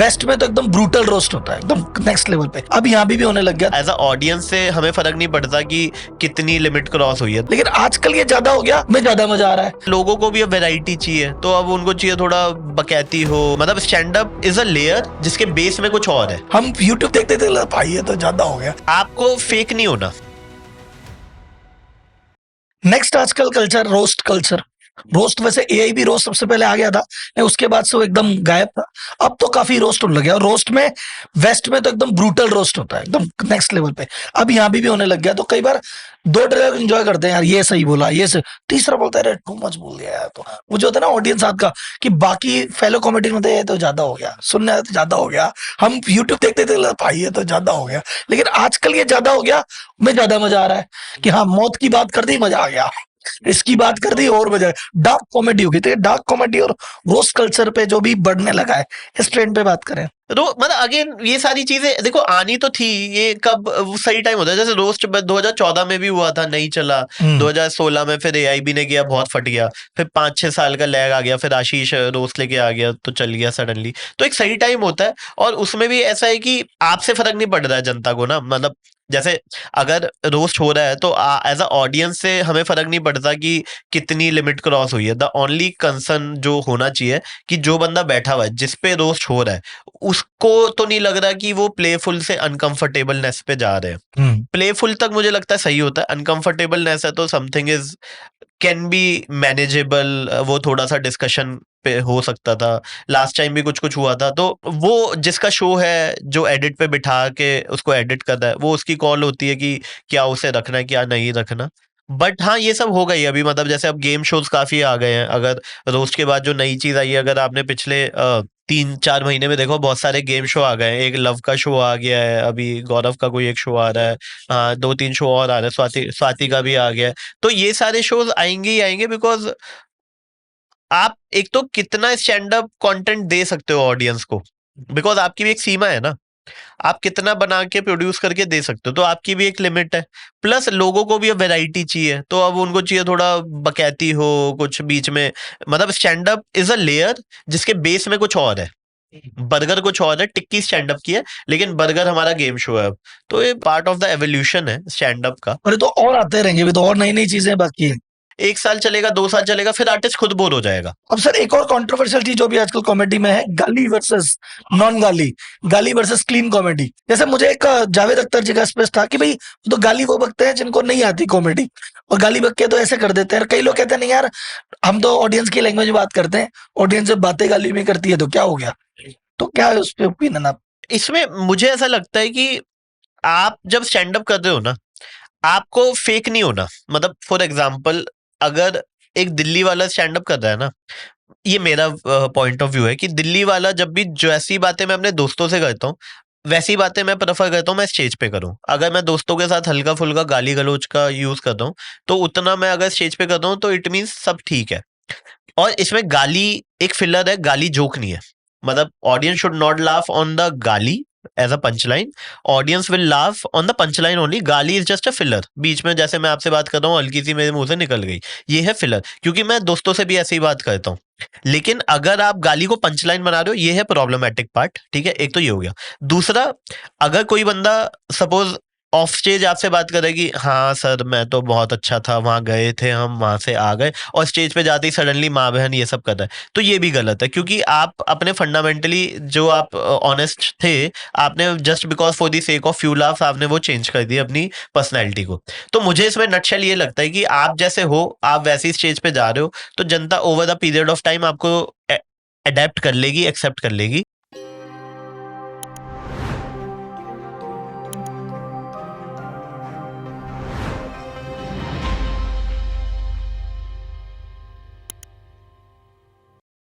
Waste में तो एकदम ब्रूटल रोस्ट होता है, एकदम नेक्स्ट लेवल पे। अब यहाँ भी होने लग गया। एज अ ऑडियंस से हमें फर्क नहीं पड़ता कि कितनी लिमिट क्रॉस हुई है, लेकिन आजकल ये ज्यादा हो गया, हमें ज्यादा मजा आ रहा है। लोगों को भी अब वैरायटी चाहिए, तो अब उनको चाहिए थोड़ा बकैती हो। मतलब stand up is a layer जिसके बेस में कुछ और है। हम यूट्यूब देखते थे, भाई ये तो ज्यादा हो गया। आपको फेक नहीं होना। नेक्स्ट आजकल कल्चर रोस्ट कल्चर। रोस्ट वैसे एआई भी रोस्ट सबसे पहले आ गया था, उसके बाद से वो एकदम गायब था। अब तो काफी रोस्ट होने लग गया, और रोस्ट में वेस्ट में तो एकदम ब्रूटल रोस्ट होता है, एकदम नेक्स्ट लेवल पे। अब यहाँ भी होने लग गया। तो कई बार दो डायलॉग एंजॉय करते हैं, यार ये सही बोला, ये से तीसरा बोलता है टू मच बोल दिया यार। तो वो जो होता है ना ऑडियंस आपका, कि बाकी फेलो कॉमेडी में ये तो ज्यादा हो गया, सुनने तो ज्यादा हो गया। हम यूट्यूब देखते थे, भाई ये तो ज्यादा हो गया। लेकिन आजकल ये ज्यादा हो गया, हमें ज्यादा मजा आ रहा है कि हाँ, मौत की बात कर दी मजा आ गया, इसकी बात कर दी और मजा। डार्क कॉमेडी होगी, तो डार्क कॉमेडी और रोस्ट कल्चर पे जो भी बढ़ने लगा है, इस ट्रेंड पे बात करें तो मतलब अगेन ये सारी चीजें देखो आनी तो थी। ये कब सही टाइम होता है, जैसे रोस्ट 2014 में भी हुआ था, नहीं चला। 2016 में फिर एआईबी ने किया, बहुत फट गया। फिर 5-6 साल का लैग आ गया, फिर आशीष रोस्ट लेके आ गया तो चल गया सडनली। तो एक सही टाइम होता है, और उसमें भी ऐसा है कि आपसे फर्क नहीं पड़ रहा है जनता को ना। मतलब जैसे अगर रोस्ट हो रहा है तो एज अ ऑडियंस से हमें फर्क नहीं पड़ता कि कितनी लिमिट क्रॉस हुई है। द ओनली कंसर्न जो होना चाहिए कि जो बंदा बैठा हुआ है, जिसपे रोस्ट हो रहा है, उसको तो नहीं लग रहा कि वो प्लेफुल से अनकंफर्टेबलनेस पे जा रहे हैं। प्लेफुल तक मुझे लगता है सही होता है। अनकंफर्टेबलनेस है तो something is can be manageable, वो थोड़ा सा डिस्कशन पे हो सकता था। लास्ट टाइम भी कुछ कुछ हुआ था, तो वो जिसका शो है, जो एडिट पे बिठा के उसको एडिट कर रहा है, वो उसकी कॉल होती है कि क्या उसे रखना है क्या नहीं रखना। बट हाँ, ये सब हो गई अभी। मतलब जैसे अब गेम शोज काफी आ गए हैं। अगर रोस्ट के बाद जो नई चीज आई है, अगर आपने पिछले 3-4 महीने में देखो, बहुत सारे गेम शो आ गए हैं। एक लव का शो आ गया है, अभी गौरव का कोई एक शो आ रहा है। 2-3 शो और आ रहे हैं, स्वाति स्वाति का भी आ गया है। तो ये सारे शोज आएंगे ही आएंगे, बिकॉज आप एक तो कितना स्टैंड अप कंटेंट दे सकते हो ऑडियंस को, बिकॉज आपकी भी एक सीमा है ना। आप कितना बना के प्रोड्यूस करके दे सकते हो, तो आपकी भी एक लिमिट है। प्लस लोगों को भी अब वैरायटी चाहिए, तो अब उनको चाहिए थोड़ा बकैती हो कुछ बीच में। मतलब stand up is a layer जिसके बेस में कुछ और है। बर्गर कुछ और है, टिक्की स्टैंड अप की है, लेकिन बर्गर हमारा गेम शो है अब। तो ये पार्ट ऑफ द एवोल्यूशन है स्टैंड अप का। और ये तो और आते रहेंगे, भी तो और नई नई चीजें बाकी है। 1 साल चलेगा, 2 साल चलेगा, फिर आर्टिस्ट खुद बोर हो जाएगा। अब सर एक और कंट्रोवर्शियल चीज जो भी आजकल कॉमेडी में है, गाली वर्सेस नॉन गाली, गाली वर्सेस क्लीन कॉमेडी। जैसे मुझे एक जावेद अख्तर जी का स्पेस था कि भाई तो गाली वो बकते हैं जिनको नहीं आती कॉमेडी, और गाली बक के तो ऐसे कर देते हैं। कई लोग कहते हैं नहीं यार, हम तो ऑडियंस की लैंग्वेज में बात करते हैं, ऑडियंस जब बातें गाली में करती है तो क्या हो गया। तो क्या है उस पर ओपिनियन आप? इसमें मुझे ऐसा लगता है कि आप जब स्टैंड अप कर रहे हो ना, आपको फेक नहीं होना। मतलब फॉर एग्जाम्पल, अगर एक दिल्ली वाला स्टैंड अप कर रहा है ना, ये मेरा पॉइंट ऑफ व्यू है कि दिल्ली वाला जब भी जैसी बातें मैं अपने दोस्तों से करता हूँ, वैसी बातें मैं प्रेफर करता हूँ मैं स्टेज पे करूँ। अगर मैं दोस्तों के साथ हल्का फुल्का गाली गलौज का यूज करता हूँ, तो उतना मैं अगर स्टेज पे करता हूँ तो इट मीन्स सब ठीक है। और इसमें गाली एक फिलर है, गाली जोक नहीं है। मतलब audience should not laugh on the गाली as a punchline, audience will laugh on the punchline only. गाली इज जस्ट अ फिलर। बीच में जैसे मैं आपसे बात कर रहा हूँ, हल्की सी मेरे मुंह से निकल गई, ये है फिलर। क्योंकि मैं दोस्तों से भी ऐसे ही बात करता हूँ। लेकिन अगर आप गाली को पंचलाइन बना रहे हो, ये है प्रॉब्लमेटिक पार्ट। ठीक है, एक तो ये हो गया। दूसरा, अगर कोई बंदा सपोज ऑफ स्टेज आपसे बात करे कि हाँ सर मैं तो बहुत अच्छा था, वहां गए थे हम, वहां से आ गए, और स्टेज पे जाते ही सडनली माँ बहन ये सब कर रहा है, तो ये भी गलत है। क्योंकि आप अपने फंडामेंटली जो आप ऑनेस्ट थे, आपने just because for the sake of few laughs आपने वो चेंज कर दी अपनी पर्सनैलिटी को। तो मुझे इसमें नटशेल ये लगता है कि आप जैसे हो, आप वैसी स्टेज पे जा रहे हो, तो जनता over the period of time आपको अडेप्ट कर लेगी, एक्सेप्ट कर लेगी।